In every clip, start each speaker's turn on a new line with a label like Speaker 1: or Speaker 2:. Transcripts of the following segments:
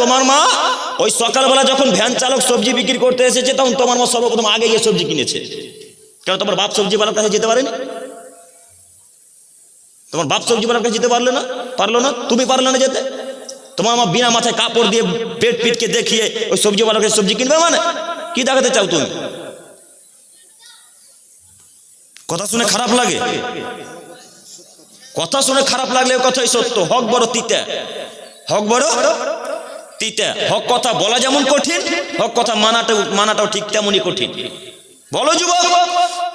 Speaker 1: তোমার মা ওই সকালবেলা যখন ভ্যান চালক সবজি বিক্রি করতে এসেছে তখন তোমার মা সর্বপ্রথম আগে গিয়ে সবজি কিনেছে। কেন তোমার বাপ সবজিওয়ালার কাছে যেতে পারেনি? তোমার বাপ সবজিওয়ালার কাছে যেতে পারলো না, তুমি পারলে না যেতে? তোমার মা বিনা মাথায় কাপড় দিয়ে পেট পিটকে দেখিয়ে ওই সবজিওয়ালার কাছে সবজি কিনবে? মানে কি দেখাতে চাও তুমি? কথা শুনে খারাপ লাগে? কথা শুনে খারাপ লাগলে কথাই সত্য। হক বড় তিতা, হক বড় তিতা। হক কথা বলা যেমন কঠিন, হক কথা মানাটাও ঠিক তেমনই কঠিন। বলো যুবক,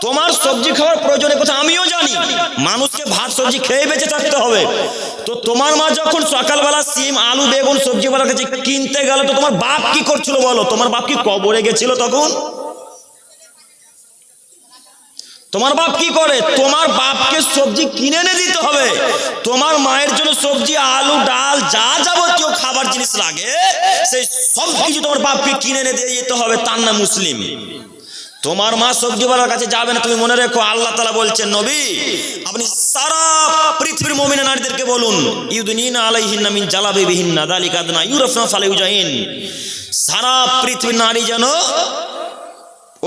Speaker 1: তোমার সবজি খাওয়ার প্রয়োজনের কথা আমিও জানি। মানুষকে ভাত সবজি খেয়ে বেঁচে থাকতে হবে। তো তোমার মা যখন সকালবেলা সিম আলু বেগুন সবজিওয়ালার কাছে কিনতে গেল, তো তোমার বাপ কি করছিল বলো? তোমার বাপ কি কবরে গেছিল তখন? তোমার বাপ কি করে? তোমার বাপকে সবজি কিনে এনে দিতে হবে। তোমার মায়ের জন্য সবজি আলু ডাল যা যাবতীয় খাবার জিনিস লাগে সেই সব কিছু তোমার বাপকে কিনে এনে দিয়ে যেতে হবে, তার নাম মুসলিম। তোমার মা সবজিওয়ালার কাছে যাবে না। তুমি মনে রেখো, আল্লাহ তাআলা বলছেন, নবী আপনি সারা পৃথিবীর মুমিনা নারীদেরকে বলুন, ইউদনিনা আলাইহিন্না মিন জালাবিবিহিন্না যালিকা আদনা ইউরাফনা ফালা ইউজাইন। সারা পৃথিবীর নারী যেন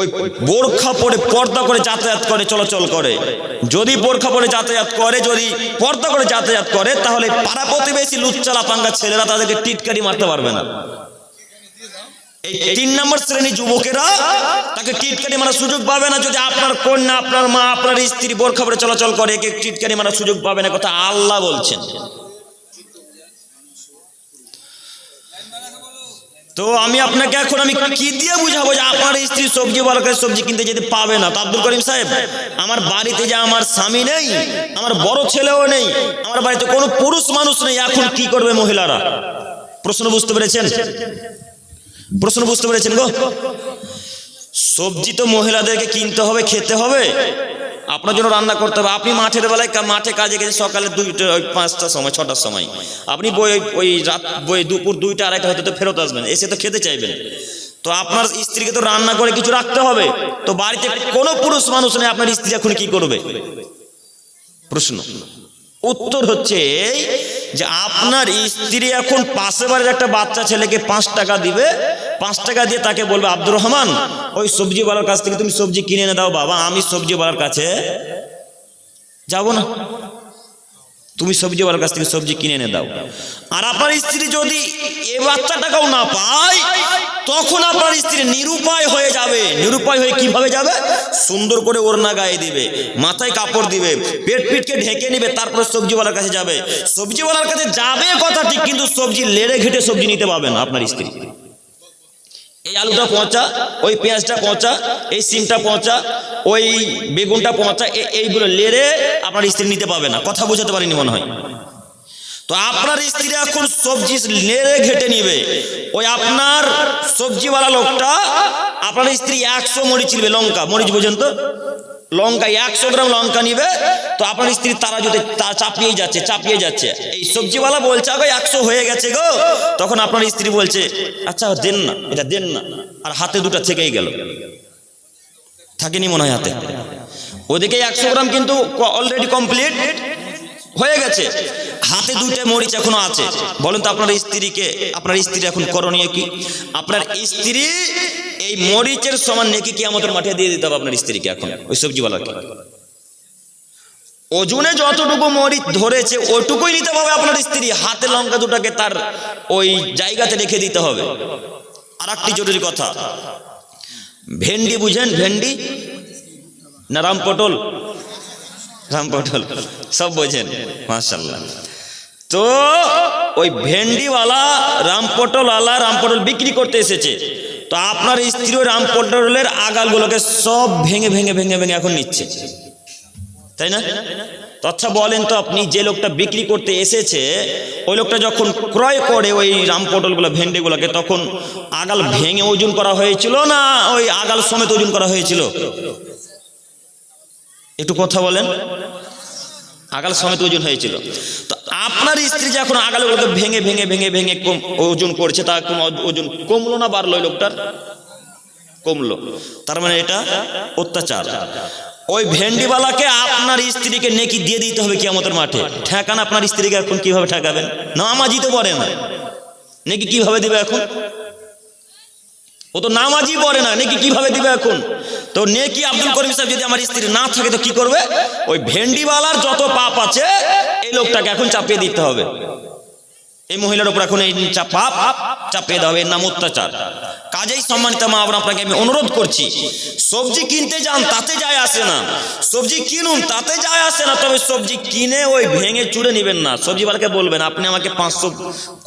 Speaker 1: ওই বোরখা পরে পর্দা করে যাতায়াত করে, চলাচল করে। যদি বোরখা পরে যাতায়াত করে, যদি পর্দা করে যাতায়াত করে, তাহলে পাড়া প্রতিবেশী লুচ্চালা পাঙ্গা ছেলেরা তাদেরকে টিটকারি মারতে পারবে না। এই 3 নম্বর শ্রেণী যুবকেরা তাকে টিটকারি মারার সুযোগ পাবে না। যদি আপনার কন্যা, আপনার মা, আপনার স্ত্রী বোরখা পরে চলাচল করে, একে টিটকারি মারার সুযোগ পাবে না, কথা আল্লাহ বলছেন। তো আমি আপনাকে এখন আমি কি দিয়ে বুঝাবো যে আপনার স্ত্রী সবজিওয়ালার কাছে সবজি কিনতে যেতে পাবে না? তো আব্দুল করিম সাহেব, আমার বাড়িতে যে আমার স্বামী নেই, আমার বড় ছেলেও নেই, আমার বাড়িতে কোনো পুরুষ মানুষ নেই, এখন কি করবে মহিলারা? প্রশ্ন বুঝতে পেরেছেন? প্রশ্ন বুঝতে পেরেছেন গো? সবজি তো মহিলাদেরকে কিনতে হবে, খেতে হবে, আপনার জন্য রান্না করতে হবে। আপনি মাঠের বেলায় মাঠে কাজে গেছে সকালে 5টার সময় 6টার সময়, আপনি ওই রাত দুপুর 2টা 2:30 হয়তো তো ফেরত আসবেন, এসে তো খেতে চাইবেন। তো আপনার স্ত্রীকে তো রান্না করে কিছু রাখতে হবে। তো বাড়িতে কোনো পুরুষ মানুষ নেই, আপনার স্ত্রী এখন কি করবে? প্রশ্ন উত্তর হচ্ছে এই যে আপনার স্ত্রী এখন পাশে বাড়ির একটা বাচ্চা ছেলেকে 5 টাকা দিবে, 5 টাকা দিয়ে তাকে বলবে, আব্দুর রহমান ওই সবজিওয়ালার কাছ থেকে তুমি সবজি কিনে এনে দাও বাবা, আমি সবজিওয়ালার কাছে যাব না, তুমি সবজিওয়ালার কাছ থেকে সবজি কিনে এনে দাও। আর আপনার স্ত্রী যদি এ বাচ্চা টাকাও না পায়, তখন আপনার স্ত্রী নিরুপায় হয়ে যাবে। নিরুপায় হয়ে কিভাবে যাবে? সুন্দর করে ওড়না গায়ে দিবে, মাথায় কাপড় দিবে, পেট পিটকে ঢেকে নিবে, তারপর সবজিওয়ালার কাছে যাবে। সবজিওয়ালার কাছে যাবে কথা ঠিক, কিন্তু সবজি লেড়ে ঘেটে সবজি নিতে পারবে না আপনার স্ত্রী। এই আলুটা পৌঁছা, ওই পেঁয়াজটা পৌঁছা, এই সিমটা পৌঁছা, ওই বেগুনটা পৌঁছা, এইগুলো লেড়ে আপনার স্ত্রী নিতে পারবে না। কথা বোঝাতে পারিনি মনে হয়। তো আপনার স্ত্রী এখন সবজি নেড়ে ঘেটে নিবে। ওই আপনার সবজিওয়ালা লোকটা আপনার স্ত্রী 100 মরিচ নিবে, লঙ্কা মরিচ বোঝেন তো, লঙ্কা 100 গ্রাম লঙ্কা নিবে। তো আপনার স্ত্রী তারা যদি চাপিয়ে যাচ্ছে, এই সবজিওয়ালা বলছে গো 100 হয়ে গেছে গো, তখন আপনার স্ত্রী বলছে আচ্ছা দেন না, এটা দেন না, আর হাতে 2টা থেকেই গেল, থাকেনি মনে হয় হাতে। ওদিকে 100 গ্রাম কিন্তু অলরেডি কমপ্লিট হয়ে গেছে, হাতে 2টা মরিচ এখনো আছে। বলেন তো আপনার স্ত্রী এখন করণীয় কি? আপনার স্ত্রী এই মরিচের সমান নেকি কিয়ামতের মাঠে দিয়ে দিতে হবে আপনার স্ত্রীকে। এখন ওই সবজিওয়ালাকে ওজনে যতটুকু মরিচ ধরেছে ওটুকুই নিতে হবে আপনার স্ত্রী, হাতে লঙ্কা 2টাকে তার ওই জায়গাতে রেখে দিতে হবে। আর একটি জরুরি কথা, ভেন্ডি বুঝেন? ভেন্ডি না রামপটল? রামপটল সব বোঝেন, মাশাআল্লাহ। তো ওই ভেন্ডিওয়ালা রামপটল বিক্রি করতে এসেছে। তো আপনার স্ত্রী ওই রামপটলের আগালগুলোকে সব ভেঙে এখন নিচ্ছে, তাই না? তো আচ্ছা বলেন তো আপনি, যে লোকটা বিক্রি করতে এসেছে ওই লোকটা যখন ক্রয় করে ওই রামপটলগুলো ভেন্ডিগুলোকে, তখন আগাল ভেঙে ওজন করা হয়েছিল না ওই আগাল সমেত ওজন করা হয়েছিল? একটু কথা বলেন। আগাল সমেত ওজন হয়েছিল। তো আপনার স্ত্রী যখন আগালগুলোকে ভেঙে ওজন করছে, তা ওজন কমলো না বাড়লো? ওই লোকটার কমলো। তার মানে এটা অত্যাচার। ওই ভেন্ডিওয়ালাকে আপনার স্ত্রীকে নেকি দিয়ে দিতে হবে কিয়ামতের মাঠে। ঠেকান আপনার স্ত্রীকে এখন কিভাবে ঠেকাবেন? নামাজি তো পড়ে না, নেকি কিভাবে দিবে এখন? ও তো নামাজি পড়ে না, নেকি কিভাবে দিবে এখন? তো নেকি আব্দুল করিম সাহেব যদি আমার স্ত্রী না থাকে তো কি করবে? ওই ভেন্ডিওয়ালার যত পাপ আছে এই লোকটাকে এখন চাপিয়ে দিতে হবে, এই মহিলার উপর এখন এই পাপ চাপিয়ে দেওয়া হবে, এর নাম অত্যাচার। কাজেই সম্মানিত মা বোন, আপনাকে আমি অনুরোধ করছি, সবজি কিনতে যান তাতে যায় আসে না, সবজি কিনুন তাতে যায় আসে না, তবে সবজি কিনে ওই ভেঙে চুড়ে নেবেন না। সবজিওয়ালাকে বলবেন আপনি আমাকে 500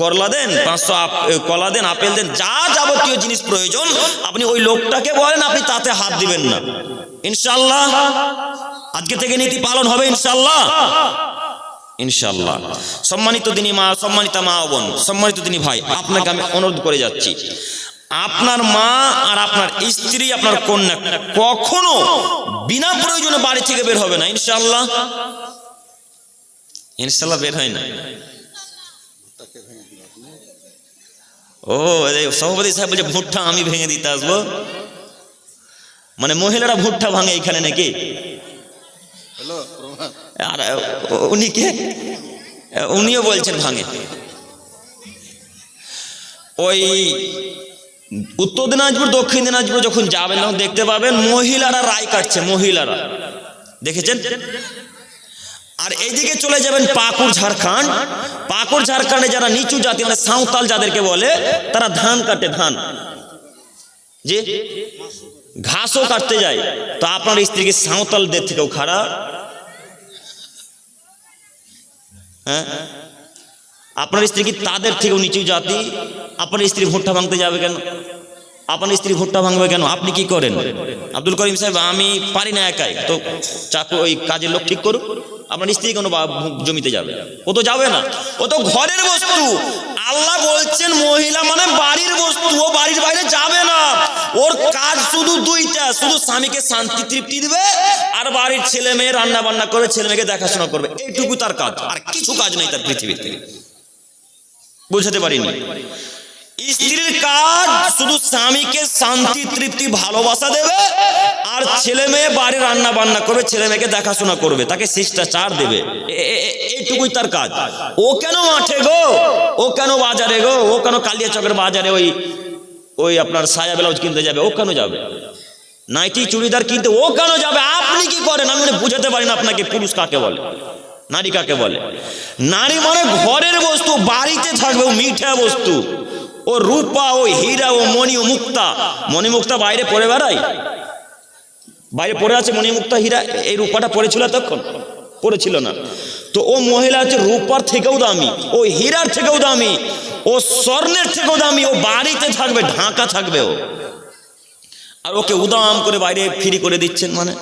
Speaker 1: করলা দেন, 500 কলা দেন, আপেল দেন, যা যাবতীয় জিনিস প্রয়োজন আপনি ওই লোকটাকে বলেন, আপনি তাতে হাত দিবেন না। ইনশাআল্লাহ আজকে থেকে নীতি পালন হবে ইনশাআল্লাহ, ইনশাআল্লাহ। সম্মানিত দিনী মা, সম্মানিত মা বোন, সম্মানিত দিনী ভাই, আপনাকে আমি অনুরোধ করে যাচ্ছি, আপনার মা আর আপনার স্ত্রী, আপনার কন্যা কখনো বিনা প্রয়োজনে বাড়ি থেকে বের হবে না ইনশাআল্লাহ। ইনশাআল্লাহ বের হয় না। ও সভাপতি সাহেব বলছে ভুট্টা আমি ভেঙে দিতে আসবো, মানে মহিলারা ভুট্টা ভাঙে এখানে নাকি? আর উনিও বলছেন ভাঙে। ওই উত্তর দিনাজপুর দক্ষিণ দিনাজপুর যখন যাবেন তখন দেখতে পাবেন মহিলারা রায় কাটছে, মহিলারা দেখেছেন। আর এইদিকে চলে যাবেন পাকুড় ঝাড়খণ্ড, পাকুড় ঝাড়খণ্ডে যারা নিচু জাতি মানে সাঁওতাল যাদেরকে বলে, তারা ধান কাটে, ধান যে ঘাসও কাটতে যায়। তো আপনার স্ত্রীকে সাঁওতালদের থেকেও খারাপ? হ্যাঁ, আপনার স্ত্রী কি তাদের থেকেও নিচু জাতি? আপনার স্ত্রী ভুট্টা ভাঙতে যাবে কেন? আপনার স্ত্রী ভুট্টা ভাঙবে কেন? আপনি কি করেন? আব্দুল করিম সাহেব আমি পারি না একাই, তো চাকু ওই কাজের লোক ঠিক করুন। আপনার স্ত্রী কোনো জমিতে যাবে? ও তো যাবে না, ও তো ঘরের বস্তু। আল্লাহ বলছেন মহিলা মানে বাড়ির বস্তু, ও বাড়ির বাইরে যাবে না। ওর কাজ শুধু দুইটা, শুধু স্বামীকে শান্তি তৃপ্তি দিবে আর বাড়ির ছেলে মেয়ে রান্না বান্না করে ছেলে মেয়েকে দেখাশোনা করবে, এইটুকু তার কাজ, আর কিছু কাজ নেই তার পৃথিবীতে। বুঝতে পারিনি? স্ত্রীর কাজ শুধু স্বামীকে শান্তি তৃপ্তি ভালোবাসা দেবে আর ছেলে মেয়ে বাড়ি রান্না বান্না করবে, ছেলে মেয়েকে দেখাশোনা করবে, তাকে শিষ্টাচার দেবে, এইটুকুই তার কাজ। ও কেন মাঠে গো, ও কেন বাজারে গো, ও কেন কালিয়াচকের বাজারে ওই আপনার সায়া ব্লাউজ কিনতে যাবে, ও কেন যাবে? নাইটি চুড়িদার কিনতে ও কেন যাবে? আপনি কি করেন? আমি বুঝাতে পারি না আপনাকে পুরুষ কাকে বলে, নারী কাকে বলে। নারী মানে ঘরের বস্তু, বাড়িতে থাকবে, ও মিঠা বস্তু, ও রূপা, ও হীরা, ও মণি, ও মুক্তা। মণি মুক্তা বাইরে পরে বেড়ায়, বাইরে পড়ে আছে মণি মুক্তা হীরা, এই রূপাটা পড়েছিল তখন? পড়েছিল না। তো ও মহিলা হচ্ছে রূপার থেকেও দামি, ও হীরার থেকেও দামি, ও স্বর্ণের থেকেও দামি। ও বাড়িতে থাকবে, ঢাকা থাকবে ও, আর ওকে উদাম করে বাইরে ফ্রি করে দিচ্ছেন মানে?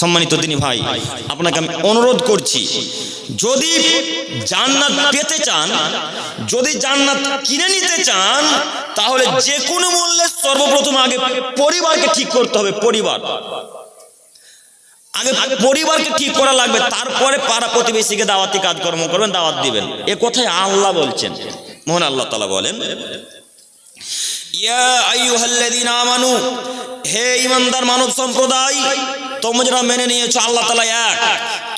Speaker 1: সম্মানিত দিনী ভাই, আপনাকে আমি অনুরোধ করছি, যদি জান্নাত পেতে চান, যদি জান্নাত কিনে নিতে চান, তাহলে যে কোনো মূল্যে সর্বপ্রথম আগে পরিবারকে ঠিক করতে হবে। আগে পরিবারকে ঠিক করা লাগবে, তারপরে পাড়া প্রতিবেশীকে দাওয়াতি কাজকর্ম করবেন, দাওয়াত দিবেন। এ কথাই আল্লাহ বলছেন, মহান আল্লাহ তাআলা বলেন, ইয়া আইয়ুহাল্লাযীনা আমানু, হে ঈমানদার মানব সম্প্রদায়, তোমরা যারা মেনে নিয়েছো আল্লাহ তাআলা এক,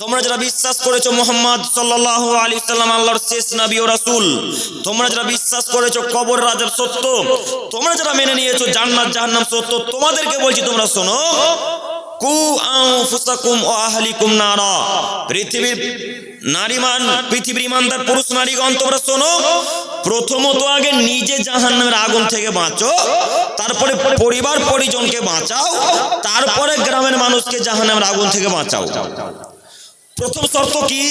Speaker 1: তোমরা যারা বিশ্বাস করেছো মুহাম্মদ সাল্লাল্লাহু আলাইহি ওয়াসাল্লাম আল্লাহর শেষ নবী ও রাসূল, তোমরা যারা বিশ্বাস করেছো কবর আযাব সত্য, তোমরা যারা মেনে নিয়েছো জান্নাত জাহান্নাম সত্য, তোমাদেরকে বলছি তোমরা শোনো, কু আনফুসাকুম ওয়া আহলিকুম নারা, পৃথিবীর ইমানদার পুরুষ নারীগণ তোমরা শোনো, প্রথমত আগে নিজে জাহান্নামের আগুন থেকে বাঁচো, তারপরে পরিবার পরিজনকে বাঁচাও, তারপরে গ্রামের মানুষকে জাহান্নামের আগুন থেকে বাঁচাও। প্রথম শর্ত কি?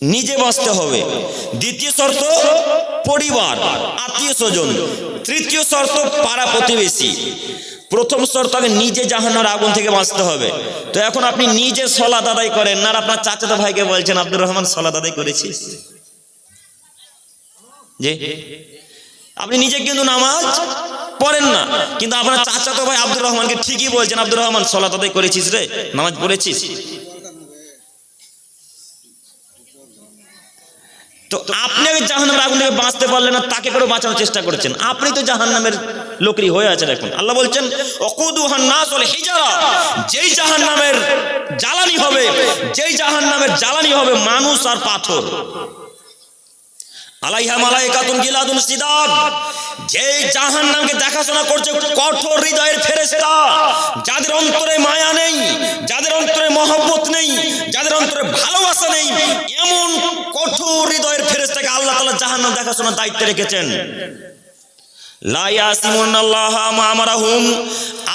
Speaker 1: নিজে বাঁচতে হবে। দ্বিতীয় শর্ত পরিবার, আত্মীয় স্বজন। তৃতীয় শর্ত পাড়া প্রতিবেশী। প্রথম শর্ত আগে নিজে জাহান্নামের আগুন থেকে বাঁচতে হবে। তো এখন আপনি নিজে সালাত আদায় করেন না, আর আপনার চাচাতো ভাইকে বলছেন আব্দুর রহমান সালাত আদায় করেছিস, যে আপনি নিজে কিন্তু নামাজ পড়েন না, কিন্তু আপনার চাচাতো ভাই আব্দুর রহমানকে ঠিকই বলছেন আব্দুর রহমান সালাত আদায় করেছিস রে, নামাজ পড়েছিস। তো আপনি জাহান্নামের আগুন থেকে বাঁচতে পারলেন না, তাকে করে বাঁচানোর চেষ্টা করেছেন, আপনি তো জাহান্নামের লোকরি হয়ে আছেন এখন। আল্লাহ বলছেন ওয়াকুদুহান নাস ওয়াল হিজারা, যেই জাহান্নামের জ্বালানি হবে, যেই জাহান্নামের জ্বালানি হবে মানুষ আর পাথর। আলাইহা মালাইকাতুন গিলাদুন সিদাদ, যে জাহান্নামকে দেখাশোনা করছে কঠোর হৃদয়ের ফেরেশতা, যাদের অন্তরে মায়া নেই, যাদের অন্তরে মহব্বত নেই, যাদের অন্তরে ভালোবাসা নেই, এমন কঠোর হৃদয়ের ফেরেশতাকে আল্লাহ তাআলা জাহান্নাম দেখাশোনার দায়িত্বে রেখেছেন। লা ইয়াসিমুনাল্লাহা মা আমারাহুম,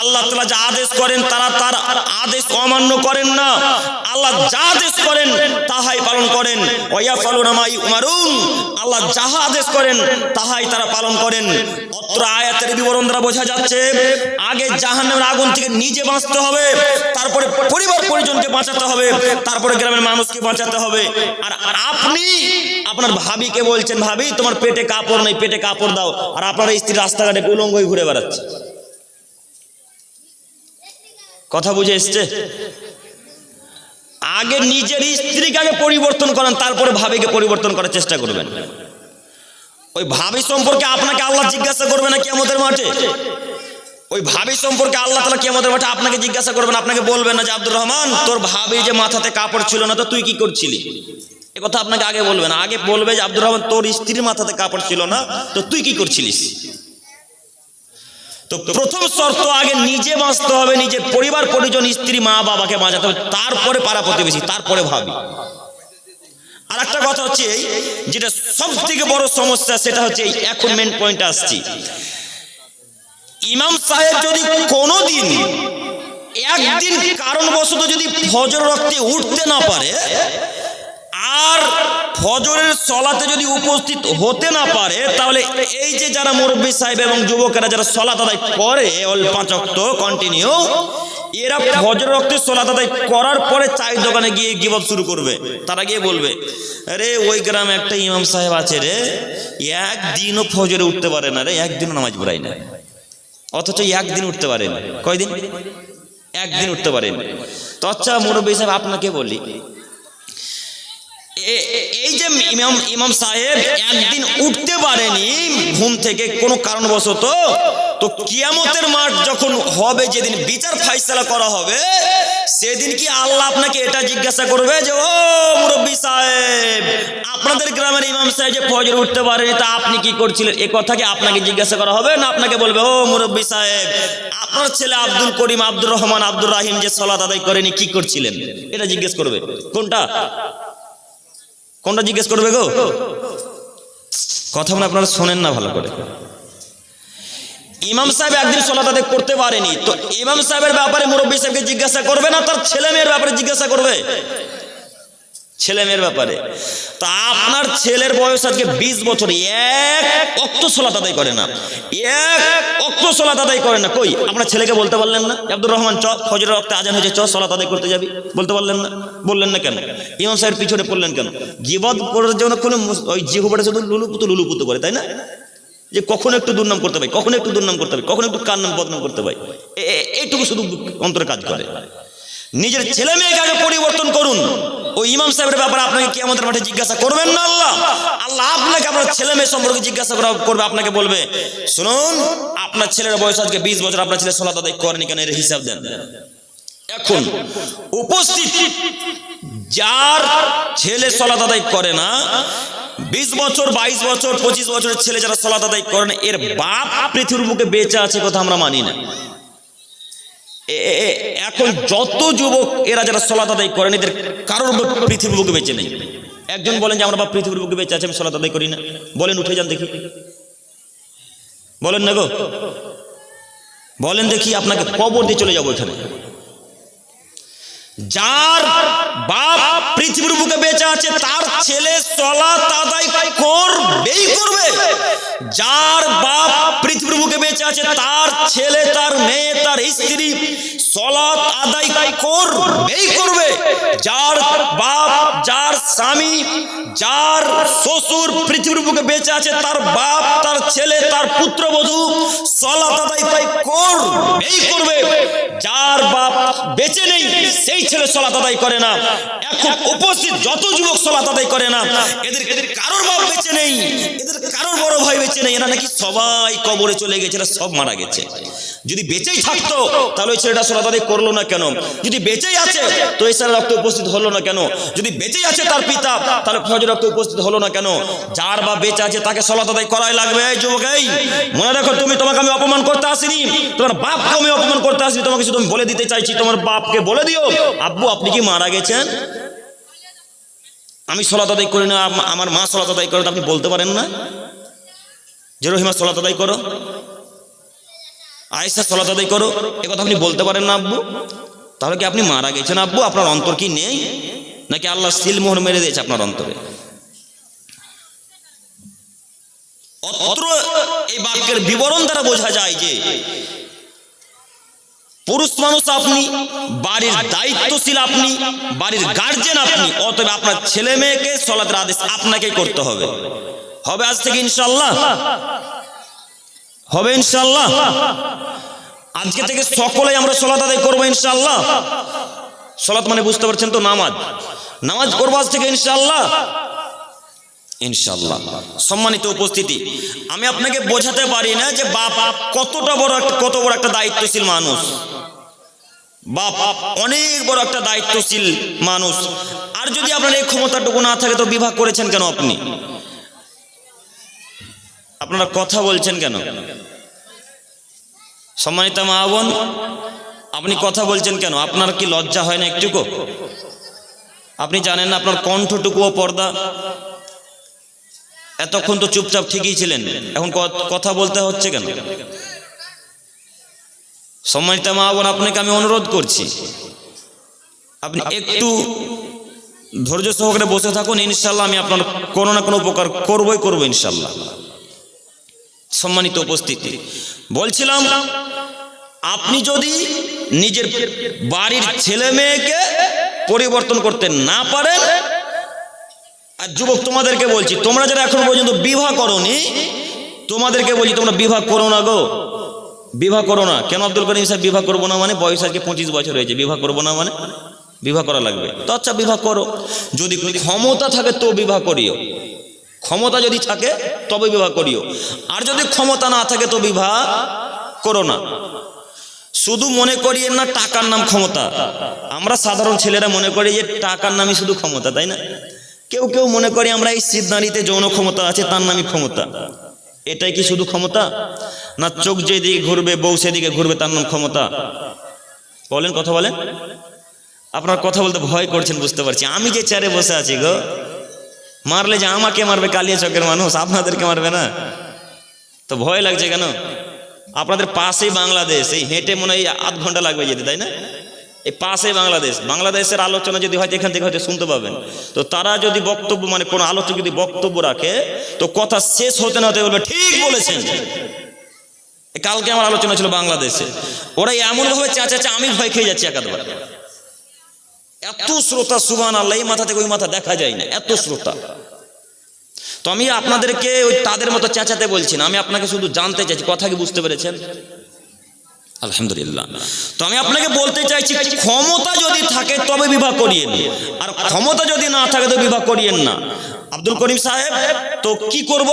Speaker 1: আল্লাহ তাআলা যা আদেশ করেন তারা তার আদেশ অমান্য করেন না, আল্লাহ যা আদেশ করেন তাহাই পালন করেন। ওয়ায়াফালুনা মা ইউমারুন, আল্লাহ যাহা আদেশ করেন তাহাই তারা পালন করেন। অত্র আয়াতের বিবরণ দ্বারা বোঝা যাচ্ছে আগে জাহান্নামের আগুন থেকে নিজে বাঁচতে হবে, তারপরে পরিবার পরিজনকে বাঁচাতে হবে, তারপরে গ্রামের মানুষকে বাঁচাতে হবে। আর আপনি আপনার ভাবিকে বলছেন, ভাবি তোমার পেটে কাপড় নেই, পেটে কাপড় দাও, আর আপনার স্ত্রী রাস্তাঘাটে উলঙ্গ হয়ে ঘুরে বেড়াচ্ছে। কথা বুঝে এসছে? আগে নিজের স্ত্রীকে আগে পরিবর্তন করেন, তারপরে ভাবিকে পরিবর্তন করার চেষ্টা করবেন। ওই ভাবি সম্পর্কে আপনাকে আল্লাহ জিজ্ঞাসা করবে না কিয়ামতের মাঠে? ওই ভাবি সম্পর্কে আল্লাহ তাআলা কিয়ামতের মাঠে আপনাকে জিজ্ঞাসা করবেন, আপনাকে বলবেন না যে আব্দুর রহমান তোর ভাবি যে মাথাতে কাপড় ছিল না তো তুই কি করছিলি, এ কথা আপনাকে আগে বলবে না। আগে বলবে যে আব্দুর রহমান তোর স্ত্রীর মাথাতে কাপড় ছিল না তো তুই কি করছিলিস। তো প্রথম শর্ত আগে নিজে বাঁচতে হবে, নিজের পরিবার পরিজন স্ত্রী মা বাবাকে বাঁচাতে হবে, তারপরে পাড়া প্রতিবেশী, তারপরে ভাবি। আর একটা কথা হচ্ছে এই, যেটা সব থেকে বড় সমস্যা সেটা হচ্ছে এই, এখন মেন পয়েন্টে আসছি। ইমাম সাহেব যদি কোনোদিন একদিন কারণবশত যদি ফজর রক্তে উঠতে না পারে আর ফজরের সলাতে যদি উপস্থিত হতে না পারে, তাহলে এই যে যারা মুরব্বী সাহেব এবং যুবকেরা যারা সলাত আদায় করে অল 5 ওয়াক্ত কন্টিনিউ, এরা ফজর রক্তে সলাত আদায় করার পরে চায়ের দোকানে গিয়ে গিবত শুরু করবে। তারা গিয়ে বলবে, আরে ওই গ্রামে একটা ইমাম সাহেব আছে রে, একদিনও ফজরে উঠতে পারে না রে, একদিনও নামাজ পড়ায় না, অথচ একদিন উঠতে পারেন। কয়দিন? একদিন উঠতে পারেন। তো আচ্ছা মুরব্বী সাহেব আপনাকে বলি, এই যে ইমাম সাহেব একদিন উঠতে পারেনি ঘুম থেকে কোনো কারণবশত, তো কিয়ামতের মাঠ যখন হবে, যেদিন বিচার ফাইসালা করা হবে, সেদিন কি আল্লাহ আপনাকে এটা জিজ্ঞাসা করবে যে ও মুরব্বী সাহেব, আপনাদের গ্রামের ইমাম সাহেব যে ফজর উঠতে পারেনি তা আপনি কি করছিলেন, এ কথা কি আপনাকে জিজ্ঞাসা করা হবে? না আপনাকে বলবে ও মুরব্বী সাহেব, আপনার ছেলে আব্দুল করিম, আব্দুর রহমান, আব্দুর রাহিম যে সালাত আদায় করেনি কি করছিলেন, এটা জিজ্ঞেস করবে। কোনটা কোনটা জিজ্ঞেস করবে গো? কথা মানে আপনারা শোনেন না ভালো করে। ইমাম সাহেব একদিন সালাত আদায় করতে পারেনি, তো ইমাম সাহেবের ব্যাপারে মুরব্বী সাহেবকে জিজ্ঞাসা করবে না তার ছেলে মেয়ের ব্যাপারে জিজ্ঞাসা করবে? ছেলে মেয়ের ব্যাপারে। তা আপনার ছেলের বয়স আজকে 20 বছর, এক ওয়াক্ত সালাত আদায় করে না, এক ওয়াক্ত সালাত আদায় করে না। কই আপনার ছেলেকে বলতে পারলেন না আব্দুর রহমান চ ফজরের ওয়াক্তে আজান হয়েছে, চ সালাত আদায় করতে যাবি? বলতে পারলেন না? বললেন না কেন? ইমাম সাহেবের পিছনে পড়লেন কেন? গীবত করার জন্য কোনো ওই জিহ্বাটা শুধু লুলুপুতু করে, তাই না? যে কখন একটু দুর্নাম করতে পারি, কখন একটু দুর্নাম করতে পারি, কখন একটু কার নাম বদনাম করতে পারি, এইটুকু শুধু অন্তরে কাজ করে। নিজের ছেলে মেয়েকে আগে পরিবর্তন করুন। ওই ইমাম সাহেবের ব্যাপারে আপনাকে কিয়ামতের মাঠে জিজ্ঞাসা করবেন না আল্লাহ। আল্লাহ আপনাকে আপনার ছেলে মেয়ে সম্পর্কে জিজ্ঞাসা করবে, আপনাকে বলবে শুনুন আপনার ছেলের বয়স আজকে 20 বছর, আপনার ছেলে সালাত আদায় করেনি কেন, এর হিসাব দেন। এখন উপস্থিত যার ছেলে সালাত আদায় করে না, 20 বছর 22 বছর 25 বছরের ছেলে যারা সালাত আদায় করে না, এর বাপ পৃথিবীর বুকে বেঁচে আছে কথা আমরা মানি না। এখন যত যুবক এরা যারা সালাত আদায় করেন, এদের কারোর পৃথিবীর বুকে বেঁচে নেই। একজন বলেন যে আমার বাপ পৃথিবীর বুকে বেঁচে আছে, আমি সালাত আদায় করি না, বলেন উঠে যান দেখি, বলেন না গো, বলেন দেখি, আপনাকে কবর দিয়ে চলে যাবো এখানে। যার বাপ পৃথিবীর বুকে বেঁচে আছে তার ছেলে সালাত আদায় করবেই করবে। যার বাপ পৃথিবীর বুকে বেঁচে আছে তার ছেলে, তার মেয়ে, তার স্ত্রী সালাত আদায় করবেই করবে। যার বাপ, যার স্বামী, যার শ্বশুর পৃথিবীর বুকে বেঁচে আছে তার বাপ, তার ছেলে, তার পুত্রবধূ সালাত আদায় করবেই করবে। যার বাপ বেঁচে নেই সেই ছেলে সালাত আদায় করে না। এখন উপস্থিত যত যুবক সালাত আদায় করে না, এদের কারোর বাপ বেঁচে নেই, এদের কারোর বড় ভাই ভাই বেঁচে নেই, এরা নাকি সবাই কবরে চলে গেছে, এরা সব মারা গেছে। যদি বেঁচেই থাকতো তাহলে ওই ছেলেটা সালাত আদায় করলো না কেন? যদি বেঁচেই আছে তো এই ছেলের রক্তে উপস্থিত হলো না কেন? যদি বেঁচেই আছে তার পিতা, তাহলে ফজর রক্তে উপস্থিত হলো না কেন? যার বা বেঁচে আছে তাকে সালাত আদায় করাই লাগবে। এই যুবক, এই মনে রাখো, তোমাকে আমি অপমান করতে আসিনি, তোমার বাপকে আমি অপমান করতে আসিনি, তোমাকে শুধু আমি বলে দিতে চাইছি, তোমার বাপকে বলে দিও, আব্বু আপনি কি মারা গেছেন? আমি সালাত আদায় করি না, আমার মা সালাত আদায় করে, আপনি বলতে পারেন না যে রহিমা সালাত আদায় করো, আয়েশা সালাত আদায় করো, এ কথা আপনি বলতে পারেন না আব্বু? তাহলে কি আপনি মারা গেছেন আব্বু? আপনার অন্তর কি নেই, নাকি আল্লাহ সিলমোহর মেরে দিয়েছে আপনার অন্তরে? অত্র এই বাক্যের বিবরণ দ্বারা বোঝা যায় যে পুরুষ মানুষ আপনি, বাড়ির দায়িত্বশীল আপনি, বাড়ির গার্জেন আপনি, অতএব আপনার ছেলে মেয়েকে সালাতের আদেশ আপনাকেই করতে হবে। হবে আজ থেকে ইনশাআল্লাহ? হবে ইনশাআল্লাহ? আজকে থেকে সকলেই আমরা সালাত আদায় করবো ইনশাআল্লাহ। সালাত মানে বুঝতে পারছেন তো, নামাজ করবো আজ থেকে ইনশাআল্লাহ। ইনশাআল্লাহ। সম্মানিত উপস্থিতি, আমি আপনাকে বোঝাতে পারি না যে বাপ কত বড় একটা দায়িত্বশীল মানুষ। বাপ অনেক বড় একটা দায়িত্বশীল মানুষ। আর যদি আপনার এই ক্ষমতাটুকু না থাকে তো বিবাহ করেছেন কেন আপনি? আপনারা কথা বলছেন কেন? সম্মানিত মা বোন, আপনি কথা বলছেন কেন? আপনার কি লজ্জা হয় না একটুকু? আপনি জানেন না আপনার কণ্ঠটুকুও পর্দা? এতক্ষণ তো চুপচাপ ঠিকই ছিলেন, এখন কথা বলতে হচ্ছে কেন? সম্মানিত মা বোন, আপনাকে আমি অনুরোধ করছি, আপনি একটু ধৈর্য সহকারে বসে থাকুন, ইনশাআল্লাহ আমি আপনার কোনো না কোনো উপকার করবো ইনশাআল্লাহ। সম্মানিত উপস্থিতি, বলছিলাম আপনি যদি নিজের বাড়ির ছেলে মেয়েকে পরিবর্তন করতে না পারেন, আর যুবক তোমাদেরকে বলছি, তোমরা যারা এখনো পর্যন্ত বিবাহ করোনি, তোমাদেরকে বলছি তোমরা বিবাহ করো না গো, বিবাহ করো না। কেন আব্দুল করিম সাহেব বিবাহ করবো না মানে? বয়স আজকে 25 বছর হয়েছে, বিবাহ করবো না মানে? বিবাহ করা লাগবে তো, আচ্ছা বিবাহ করো। যদি ক্ষমতা থাকে তো বিবাহ করিও, ক্ষমতা যদি থাকে তবে বিবাহ করিও, আর যদি ক্ষমতা না থাকে তো বিবাহ করো না। শুধু মনে করিয়েন না টাকার নাম ক্ষমতা। আমরা সাধারণ ছেলেরা মনে করি যে টাকার নামই শুধু ক্ষমতা, তাই না? কেউ কেউ মনে করি আমরা এই সিদ্ধান্তে যৌন ক্ষমতা আছে, তার নামই ক্ষমতা। এটাই কি শুধু ক্ষমতা? না চোখ যেদিকে ঘুরবে, বউ সেদিকে ঘুরবে, তার নাম ক্ষমতা? বলেন, কথা বলেন। আপনার কথা বলতে ভয় করছেন, বুঝতে পারছি। আমি যে চেয়ারে বসে আছি গো, মারলে যে আমাকে মারবে কালিয়া চকের মানুষ, আপনাদেরকে মারবে না তো ভয় লাগছে কেন? আপনাদের পাশেই বাংলাদেশ, এই হেঁটে মনে হয় আধ ঘন্টা লাগবে যেতে, তাই না? এই পাশেই বাংলাদেশের আলোচনা যদি হয়তো এখান থেকে হয়তো শুনতে পাবেন, তো তারা যদি বক্তব্য মানে কোনো আলোচক যদি বক্তব্য রাখে তো কথা শেষ হতে না হতে বলবে ঠিক বলেছেন। কালকে আমার আলোচনা ছিল বাংলাদেশে, ওরা এমন ভাবে চেঁচাচ্ছে আমি ভয় খেয়ে যাচ্ছি একাধবার। এত শ্রোতা, সুবহানাল্লাহ, এই মাথা থেকে ওই মাথা দেখা যায় না, এত শ্রোতা। তো আমি আপনাদেরকে ওই তাদের মতো চেঁচাতে বলছি না, আমি আপনাকে শুধু জানতে চাইছি, কথা কি বুঝতে পেরেছেন? আলহামদুলিল্লাহ। তো আমি আপনাকে বলতে চাইছি, ক্ষমতা যদি থাকে তবে বিবাহ করিয়েন, আর ক্ষমতা যদি না থাকে তো বিবাহ করিয়েন না। আব্দুল করিম সাহেব, তো কি করব?